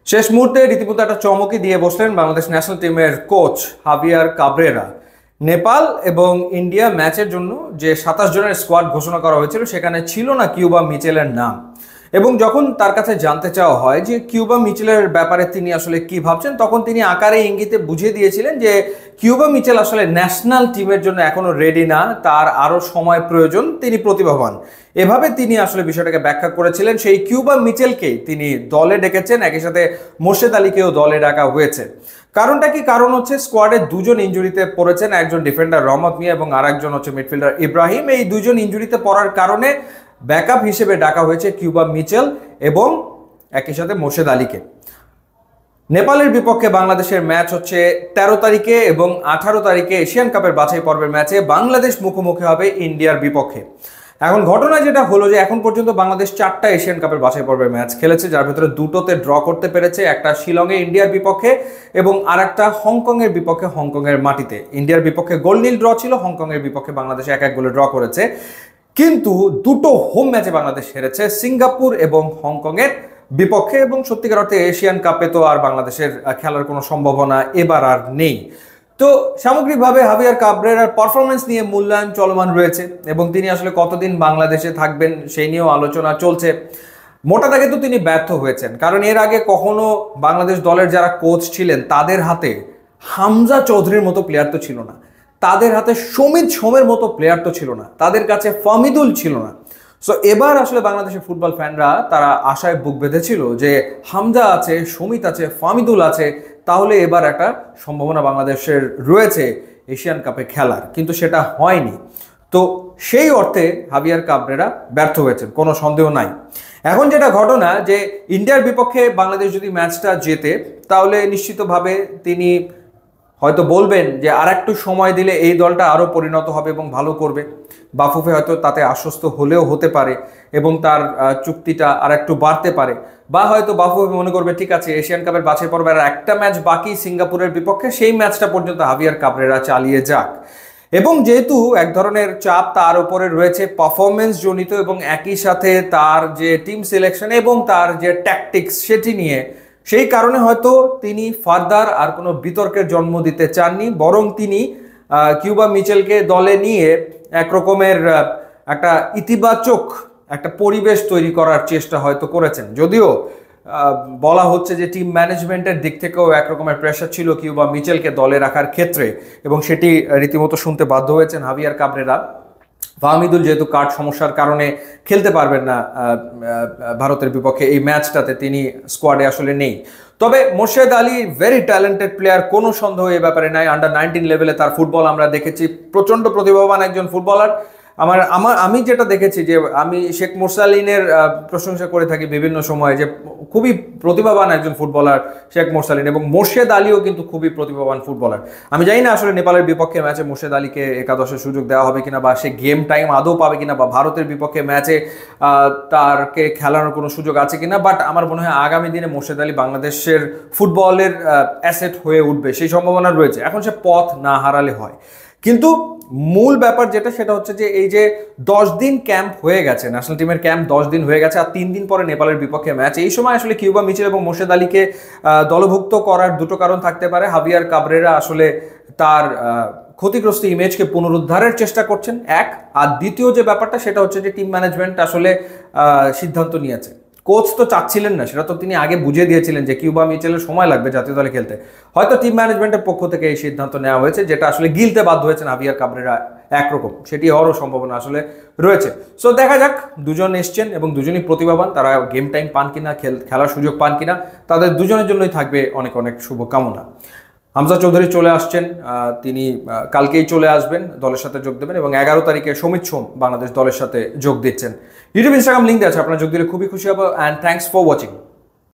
শেষ মুহূর্তে রীতিমতো একটা চমকই দিয়ে বসলেন বাংলাদেশ ন্যাশনাল টিমের কোচ হাভিয়ার কাবরেরা। নেপাল এবং ইন্ডিয়া ম্যাচের জন্য যে 27 জনের স্কোয়াড ঘোষণা করা হয়েছিল সেখানে ছিল না কিউবা মিচেলের নাম। এবং যখন তার কাছে জানতে চাওয়া হয় যে কিউবা মিচেলের ব্যাপারে তিনি আসলে কি ভাবছেন, তখন তিনি আকারে ইঙ্গিতে বুঝিয়ে দিয়েছিলেন যে কিউবা মিচেল আসলে ন্যাশনাল টিমের জন্য এখনো রেডি না, তার আরও সময় প্রয়োজন, তিনি প্রতিভাবান। এভাবে তিনি আসলে বিষয়টাকে ব্যাখ্যা করেছিলেন। সেই কিউবা মিচেলকেই তিনি দলে ডেকেছেন, একই সাথে মোর্শেদ আলীকেও দলে ডাকা হয়েছে। কারণটা কি? কারণ হচ্ছে স্কোয়াডে দুজন ইনজুরিতে পড়েছেন, একজন ডিফেন্ডার রহমত মিয়া এবং আরেকজন হচ্ছে মিডফিল্ডার ইব্রাহিম। এই দুজন ইনজুরিতে পড়ার কারণে ব্যাকআপ হিসেবে ডাকা হয়েছে কিউবা মিচেল এবং একই সাথে মোর্শেদ আলীকে। নেপালের বিপক্ষে বাংলাদেশের ম্যাচ হচ্ছে 13 তারিখে এবং 18 তারিখে এশিয়ান কাপের বাছাই পর্বের ম্যাচে বাংলাদেশ মুখোমুখি হবে ইন্ডিয়ার বিপক্ষে। এখন ঘটনা যেটা হলো যে এখন পর্যন্ত বাংলাদেশ 4টা এশিয়ান কাপের বাছাই পর্বের ম্যাচ খেলেছে, যার ভিতরে দুটোতে ড্র করতে পেরেছে, একটা শিলংয়ে ইন্ডিয়ার বিপক্ষে এবং আরেকটা হংকংয়ের বিপক্ষে হংকংয়ের মাটিতে। ইন্ডিয়ার বিপক্ষে গোল নীল ড্র ছিল, হংকংয়ের বিপক্ষে বাংলাদেশ 1-1 গোলে ড্র করেছে। কিন্তু দুটো হোম ম্যাচে বাংলাদেশ হেরেছে, সিঙ্গাপুর এবং হংকংয়ের বিপক্ষে। এবং সত্যিকার অর্থে এশিয়ান কাপে তো আর বাংলাদেশের খেলার কোনো সম্ভাবনা এবার আর নেই। তো সামগ্রিকভাবে হাভিয়ার কাবরেরার পারফরমেন্স নিয়ে মূল্যায়ন চলমান রয়েছে এবং তিনি আসলে কতদিন বাংলাদেশে থাকবেন সেই নিয়েও আলোচনা চলছে। মোটা দাগে তো তিনি ব্যর্থ হয়েছেন, কারণ এর আগে কখনো বাংলাদেশ দলের যারা কোচ ছিলেন তাদের হাতে হামজা চৌধুরীর মতো প্লেয়ার তো ছিল না, তাদের হাতে সমিত সোমের মতো প্লেয়ার তো ছিল না, তাদের কাছে ফামিদুল ছিল না। সো এবার আসলে বাংলাদেশের ফুটবল ফ্যানরা তারা আশায় বুক বেঁধেছিল যে হামজা আছে, সমিত আছে, ফামিদুল আছে, তাহলে এবার একটা সম্ভাবনা বাংলাদেশের রয়েছে এশিয়ান কাপে খেলার, কিন্তু সেটা হয়নি। তো সেই অর্থে হাভিয়ার কাবরেরা ব্যর্থ হয়েছেন, কোনো সন্দেহ নাই। এখন যেটা ঘটনা যে ইন্ডিয়ার বিপক্ষে বাংলাদেশ যদি ম্যাচটা জেতে তাহলে নিশ্চিতভাবে তিনি হয়তো বলবেন যে আর একটু সময় দিলে এই দলটা আরও পরিণত হবে এবং ভালো করবে। বাফুফে হয়তো তাতে আশ্বস্ত হলেও হতে পারে এবং তার চুক্তিটা আর একটু বাড়তে পারে, বা হয়তো বাফুফে মনে করবে ঠিক আছে এশিয়ান কাপের বাছাই পর্বে আর একটা ম্যাচ বাকি সিঙ্গাপুরের বিপক্ষে, সেই ম্যাচটা পর্যন্ত হাভিয়ার কাবরেরা চালিয়ে যাক। এবং যেহেতু এক ধরনের চাপ তার উপরে রয়েছে পারফরমেন্স জনিত এবং একই সাথে তার যে টিম সিলেকশন এবং তার যে ট্যাকটিক্স সেটি নিয়ে, সেই কারণে হয়তো তিনি ফার্দার আর কোনো বিতর্কের জন্ম দিতে চাননি, বরং তিনি কিউবা মিচেলকে দলে নিয়ে এক রকমের একটা ইতিবাচক একটা পরিবেশ তৈরি করার চেষ্টা হয়তো করেছেন। যদিও বলা হচ্ছে যে টিম ম্যানেজমেন্টের দিক থেকেও এক রকমের প্রেশার ছিল কিউবা মিচেলকে দলে রাখার ক্ষেত্রে, এবং সেটি রীতিমতো শুনতে বাধ্য হয়েছেন হাভিয়ার কাবরেরা। ফাহমিদুল যেহেতু কার্ড সমস্যার কারণে খেলতে পারবেন না ভারতের বিপক্ষে এই ম্যাচটাতে, তিনি স্কোয়াডে আসলে নেই। তবে Morshed Ali very talented player, কোনো সন্দেহ এই ব্যাপারে নাই। আন্ডার-19 লেভেলে তার ফুটবল আমরা দেখেছি, প্রচণ্ড প্রতিভাবান একজন ফুটবলার। আমি যেটা দেখেছি যে আমি শেখ মোরসালিনের প্রশংসা করে থাকি বিভিন্ন সময়ে যে খুবই প্রতিভাবান একজন ফুটবলার শেখ মোরসালিন, এবং মোর্শেদ আলীও কিন্তু খুবই প্রতিভাবান ফুটবলার। আমি জানি না আসলে নেপালের বিপক্ষে ম্যাচে মোর্শেদ আলীকে একাদশের সুযোগ দেওয়া হবে কিনা, বা সে গেম টাইম আদৌ পাবে কিনা, বা ভারতের বিপক্ষে ম্যাচে তারকে খেলানোর কোনো সুযোগ আছে কিনা, বাট আমার মনে হয় আগামী দিনে মোর্শেদ আলী বাংলাদেশের ফুটবলের অ্যাসেট হয়ে উঠবে, সেই সম্ভাবনা রয়েছে। এখন সে পথ না হারালে হয়। কিন্তু মূল ব্যাপার যেটা সেটা হচ্ছে যে এই যে 10 দিন ক্যাম্প হয়ে গেছে, ন্যাশনাল টিমের ক্যাম্প 10 দিন হয়ে গেছে, আর 3 দিন পরে নেপালের বিপক্ষে ম্যাচ। এই সময় আসলে কিউবা মিচেল এবং মোর্শেদ আলীকে দলভুক্ত করার দুটো কারণ থাকতে পারে। হাভিয়ার কাবরেরা আসলে তার ক্ষতিগ্রস্ত ইমেজকে পুনরুদ্ধারের চেষ্টা করছেন, এক। আর দ্বিতীয় যে ব্যাপারটা সেটা হচ্ছে যে টিম ম্যানেজমেন্ট আসলে সিদ্ধান্ত নিয়েছে। কোচ তো চাচ্ছিলেন না, সেটা তো তিনি আগে বুঝিয়ে দিয়েছিলেন যে কিউবা মিচেলের সময় লাগবে জাতীয় দলে খেলতে। হয়তো টিম ম্যানেজমেন্টের পক্ষ থেকে এই সিদ্ধান্ত নেওয়া হয়েছে, যেটা আসলে গিলতে বাধ্য হয়েছেন হাভিয়ার কাবরেরা একরকম, সেটি হওয়ারও সম্ভাবনা আসলে রয়েছে। সো দেখা যাক, দুজন এসছেন এবং দুজনই প্রতিভাবান, তারা গেম টাইম পান কিনা, খেলার সুযোগ পান কিনা, তাদের দুজনের জন্যই থাকবে অনেক অনেক শুভকামনা। হামজা চৌধুরী চলে আসছেন, তিনি কালকেই চলে আসবেন, দলের সাথে যোগ দেবেন, এবং 11 তারিখে সমিত সোম বাংলাদেশ দলের সাথে যোগ দিচ্ছেন। ইউটিউব ইনস্টাগ্রাম লিঙ্ক আছে, আপনারা যোগ দিলে খুবই খুশি হবো। And thanks for watching.